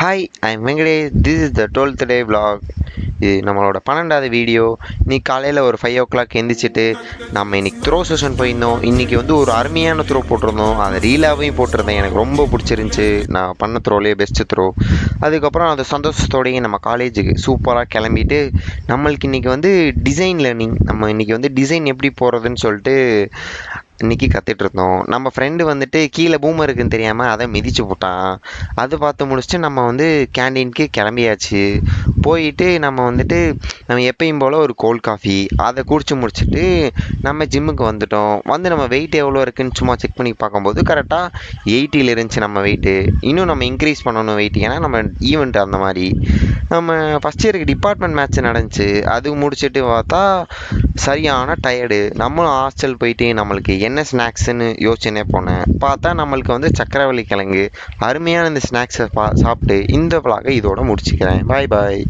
Hi I'm Venkatesh. This is the 12th day vlog. இது நம்மளோட 12வது வீடியோ. இன்னைக்கு காலையில் ஒரு 5 o'clock எழுந்திரிச்சிட்டு நம்ம இன்னைக்கு த்ரோ செஷன் போயிருந்தோம். இன்றைக்கி வந்து ஒரு அருமையான த்ரோ போட்டிருந்தோம். அதை ரீலாவையும் போட்டிருந்தேன். எனக்கு ரொம்ப பிடிச்சிருந்துச்சி. நான் பண்ண த்ரோலேயே பெஸ்ட்டு த்ரோ. அதுக்கப்புறம் அந்த சந்தோஷத்தோடையும் நம்ம காலேஜுக்கு சூப்பராக கிளம்பிட்டு நம்மளுக்கு இன்றைக்கி வந்து டிசைன் லேர்னிங், நம்ம இன்றைக்கி வந்து டிசைன் எப்படி போடுறதுன்னு சொல்லிட்டு இன்றைக்கி கற்றுட்டு இருந்தோம். நம்ம ஃப்ரெண்டு வந்துட்டு கீழே பூமர் இருக்குன்னு தெரியாமல் அதை மிதிச்சு போட்டான். அது பார்த்து முடிச்சுட்டு நம்ம வந்து கேண்டீனுக்கு கிளம்பியாச்சு. போயிட்டு நம்ம வந்துட்டு நம்ம எப்பயும் போல் ஒரு கோல்ட் காஃபி அதை குடிச்சு முடிச்சுட்டு நம்ம ஜிம்முக்கு வந்துட்டோம். வந்து நம்ம வெயிட் எவ்வளோ இருக்குதுன்னு சும்மா செக் பண்ணி பார்க்கும்போது கரெக்டாக 80 இருந்துச்சு நம்ம வெயிட்டு. இன்னும் நம்ம இன்க்ரீஸ் பண்ணணும் வெயிட், ஏன்னா நம்ம ஈவெண்ட் அந்த மாதிரி. நம்ம ஃபஸ்ட் இயருக்கு டிபார்ட்மெண்ட் மேட்ச் நடந்துச்சு. அது முடிச்சுட்டு பார்த்தா சரியான டயர்டு. நம்மளும் ஹாஸ்டல் போயிட்டு நம்மளுக்கு என்ன ஸ்நாக்ஸுன்னு யோசிச்சுனே போனேன். பார்த்தா நம்மளுக்கு வந்து சக்கரவள்ளி கிழங்கு. அருமையான இந்த ஸ்நாக்ஸை சாப்பிட்டு இந்த vlog இதோட முடிச்சுக்கிறேன். பாய் பாய்.